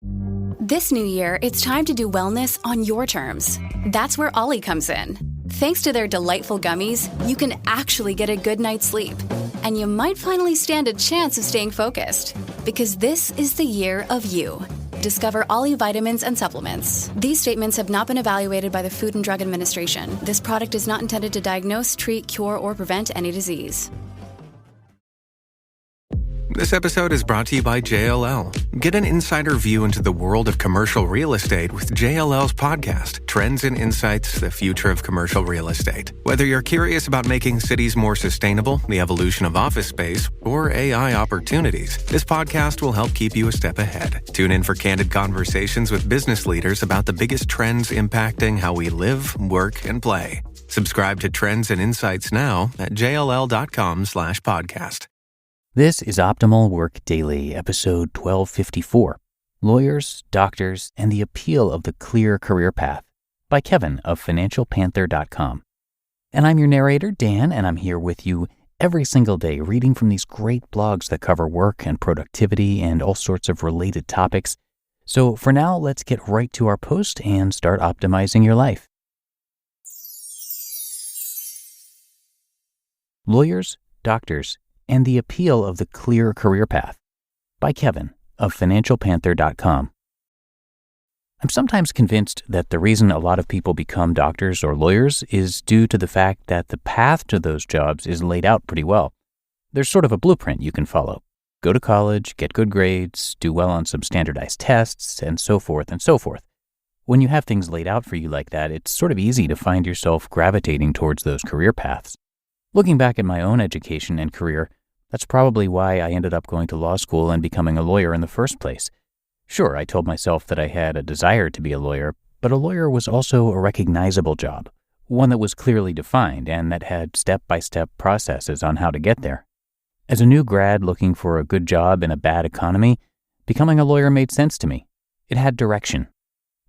This new year, it's time to do wellness on your terms. That's where Ollie comes in. Thanks to their delightful gummies, you can actually get a good night's sleep. And you might finally stand a chance of staying focused. Because this is the year of you. Discover Ollie vitamins and supplements. These statements have not been evaluated by the Food and Drug Administration. This product is not intended to diagnose, treat, cure, or prevent any disease. This episode is brought to you by JLL. Get an insider view into the world of commercial real estate with JLL's podcast, Trends and Insights, the Future of Commercial Real Estate. Whether you're curious about making cities more sustainable, the evolution of office space, or AI opportunities, this podcast will help keep you a step ahead. Tune in for candid conversations with business leaders about the biggest trends impacting how we live, work, and play. Subscribe to Trends and Insights now at jll.com/podcast. This is Optimal Work Daily, episode 1254, Lawyers, Doctors, and the Appeal of the Clear Career Path, by Kevin of financialpanther.com. And I'm your narrator, Dan, and I'm here with you every single day reading from these great blogs that cover work and productivity and all sorts of related topics. So for now, let's get right to our post and start optimizing your life. Lawyers, Doctors, and the Appeal of the Clear Career Path, by Kevin of financialpanther.com. I'm sometimes convinced that the reason a lot of people become doctors or lawyers is due to the fact that the path to those jobs is laid out pretty well. There's sort of a blueprint you can follow. Go to college, get good grades, do well on some standardized tests, and so forth and so forth. When you have things laid out for you like that, it's sort of easy to find yourself gravitating towards those career paths. Looking back at my own education and career, that's probably why I ended up going to law school and becoming a lawyer in the first place. Sure, I told myself that I had a desire to be a lawyer, but a lawyer was also a recognizable job, one that was clearly defined and that had step-by-step processes on how to get there. As a new grad looking for a good job in a bad economy, becoming a lawyer made sense to me. It had direction.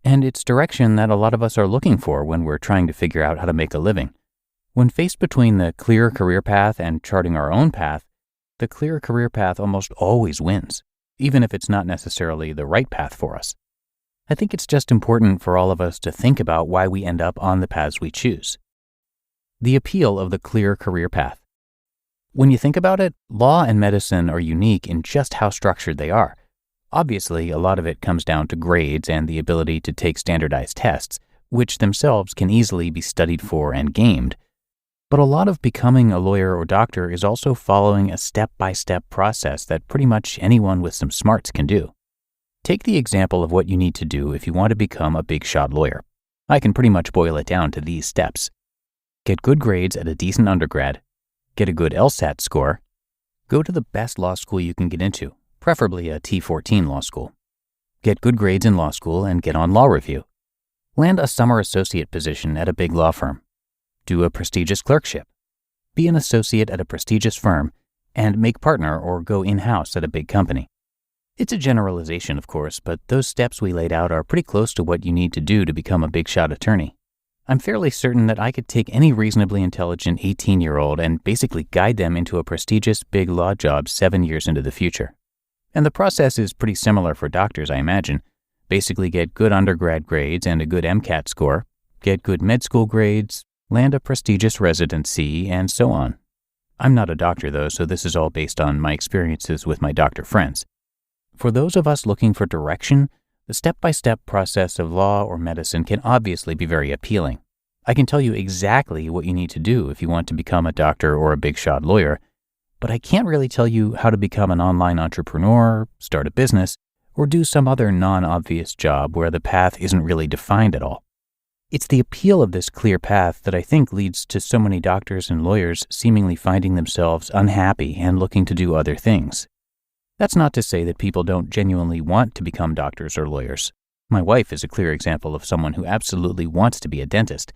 And it's direction that a lot of us are looking for when we're trying to figure out how to make a living. When faced between the clear career path and charting our own path, the clear career path almost always wins, even if it's not necessarily the right path for us. I think it's just important for all of us to think about why we end up on the paths we choose. The appeal of the clear career path. When you think about it, law and medicine are unique in just how structured they are. Obviously, a lot of it comes down to grades and the ability to take standardized tests, which themselves can easily be studied for and gamed. But a lot of becoming a lawyer or doctor is also following a step-by-step process that pretty much anyone with some smarts can do. Take the example of what you need to do if you want to become a big-shot lawyer. I can pretty much boil it down to these steps. Get good grades at a decent undergrad, get a good LSAT score, go to the best law school you can get into, preferably a T14 law school, get good grades in law school and get on law review, land a summer associate position at a big law firm, do a prestigious clerkship, be an associate at a prestigious firm, and make partner or go in-house at a big company. It's a generalization, of course, but those steps we laid out are pretty close to what you need to do to become a big-shot attorney. I'm fairly certain that I could take any reasonably intelligent 18-year-old and basically guide them into a prestigious big law job 7 years into the future. And the process is pretty similar for doctors, I imagine. Basically get good undergrad grades and a good MCAT score, get good med school grades, land a prestigious residency, and so on. I'm not a doctor though, so this is all based on my experiences with my doctor friends. For those of us looking for direction, the step-by-step process of law or medicine can obviously be very appealing. I can tell you exactly what you need to do if you want to become a doctor or a big-shot lawyer, but I can't really tell you how to become an online entrepreneur, start a business, or do some other non-obvious job where the path isn't really defined at all. It's the appeal of this clear path that I think leads to so many doctors and lawyers seemingly finding themselves unhappy and looking to do other things. That's not to say that people don't genuinely want to become doctors or lawyers. My wife is a clear example of someone who absolutely wants to be a dentist.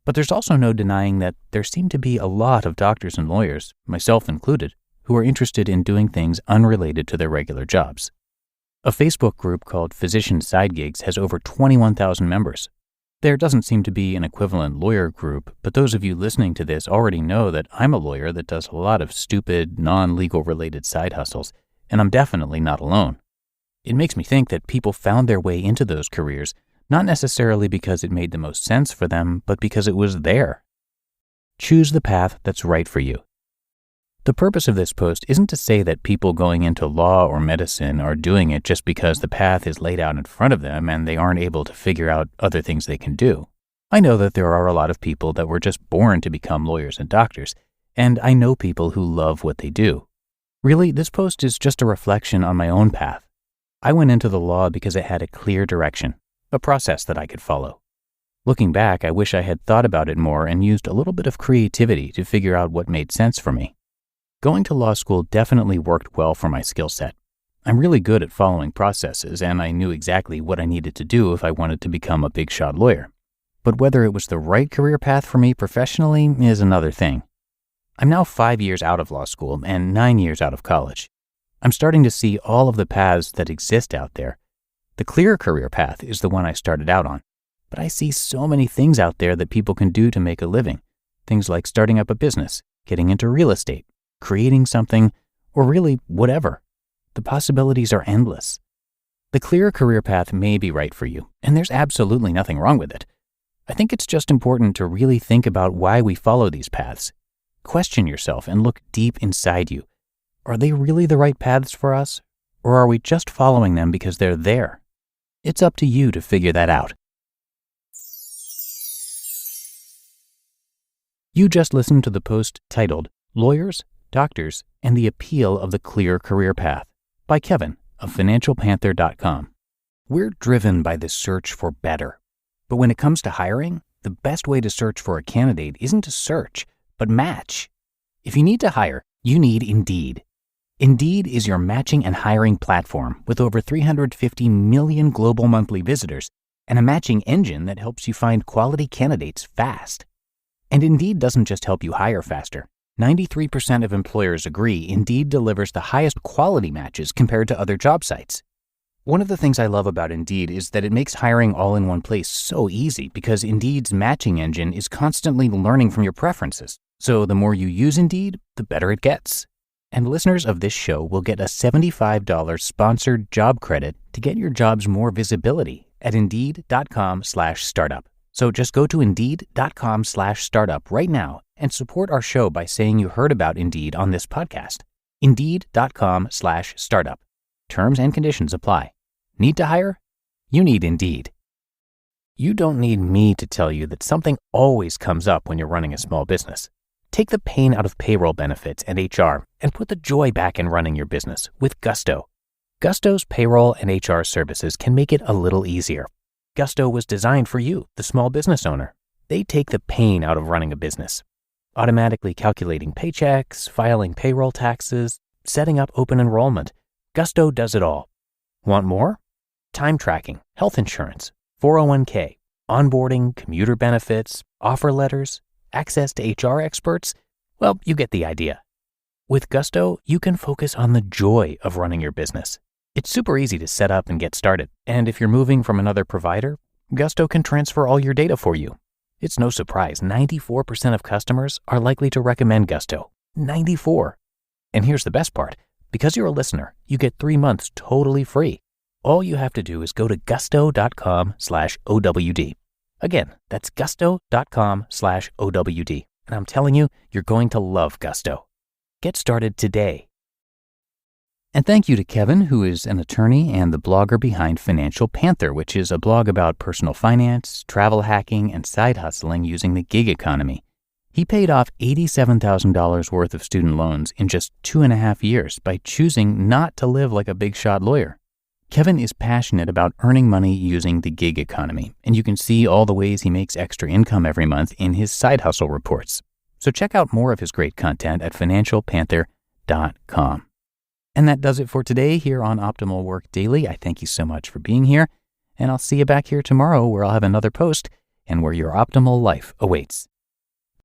But there's also no denying that there seem to be a lot of doctors and lawyers, myself included, who are interested in doing things unrelated to their regular jobs. A Facebook group called Physician Side Gigs has over 21,000 members. There doesn't seem to be an equivalent lawyer group, but those of you listening to this already know that I'm a lawyer that does a lot of stupid, non-legal related side hustles, and I'm definitely not alone. It makes me think that people found their way into those careers not necessarily because it made the most sense for them, but because it was there. Choose the path that's right for you. The purpose of this post isn't to say that people going into law or medicine are doing it just because the path is laid out in front of them and they aren't able to figure out other things they can do. I know that there are a lot of people that were just born to become lawyers and doctors, and I know people who love what they do. Really, this post is just a reflection on my own path. I went into the law because it had a clear direction, a process that I could follow. Looking back, I wish I had thought about it more and used a little bit of creativity to figure out what made sense for me. Going to law school definitely worked well for my skill set. I'm really good at following processes, and I knew exactly what I needed to do if I wanted to become a big shot lawyer. But whether it was the right career path for me professionally is another thing. I'm now 5 years out of law school and 9 years out of college. I'm starting to see all of the paths that exist out there. The clear career path is the one I started out on. But I see so many things out there that people can do to make a living. Things like starting up a business, getting into real estate, creating something, or really whatever. The possibilities are endless. The clear career path may be right for you, and there's absolutely nothing wrong with it. I think it's just important to really think about why we follow these paths. Question yourself and look deep inside you. Are they really the right paths for us, or are we just following them because they're there? It's up to you to figure that out. You just listened to the post titled Lawyers, Doctors, and the Appeal of the Clear Career Path by Kevin of financialpanther.com. We're driven by this search for better. But when it comes to hiring, the best way to search for a candidate isn't to search, but match. If you need to hire, you need Indeed. Indeed is your matching and hiring platform with over 350 million global monthly visitors and a matching engine that helps you find quality candidates fast. And Indeed doesn't just help you hire faster. 93% of employers agree Indeed delivers the highest quality matches compared to other job sites. One of the things I love about Indeed is that it makes hiring all in one place so easy because Indeed's matching engine is constantly learning from your preferences. So the more you use Indeed, the better it gets. And listeners of this show will get a $75 sponsored job credit to get your jobs more visibility at Indeed.com/startup. So just go to Indeed.com/startup right now and support our show by saying you heard about Indeed on this podcast. Indeed.com/startup. Terms and conditions apply. Need to hire? You need Indeed. You don't need me to tell you that something always comes up when you're running a small business. Take the pain out of payroll benefits and HR and put the joy back in running your business with Gusto. Gusto's payroll and HR services can make it a little easier. Gusto was designed for you, the small business owner. They take the pain out of running a business. Automatically calculating paychecks, filing payroll taxes, setting up open enrollment. Gusto does it all. Want more? Time tracking, health insurance, 401k, onboarding, commuter benefits, offer letters, access to HR experts. Well, you get the idea. With Gusto, you can focus on the joy of running your business. It's super easy to set up and get started. And if you're moving from another provider, Gusto can transfer all your data for you. It's no surprise, 94% of customers are likely to recommend Gusto. 94. And here's the best part. Because you're a listener, you get 3 months totally free. All you have to do is go to gusto.com/OWD. Again, that's gusto.com/OWD. And I'm telling you, you're going to love Gusto. Get started today. And thank you to Kevin, who is an attorney and the blogger behind Financial Panther, which is a blog about personal finance, travel hacking, and side hustling using the gig economy. He paid off $87,000 worth of student loans in just 2.5 years by choosing not to live like a big shot lawyer. Kevin is passionate about earning money using the gig economy, and you can see all the ways he makes extra income every month in his side hustle reports. So check out more of his great content at financialpanther.com. And that does it for today here on Optimal Work Daily. I thank you so much for being here, and I'll see you back here tomorrow where I'll have another post and where your optimal life awaits.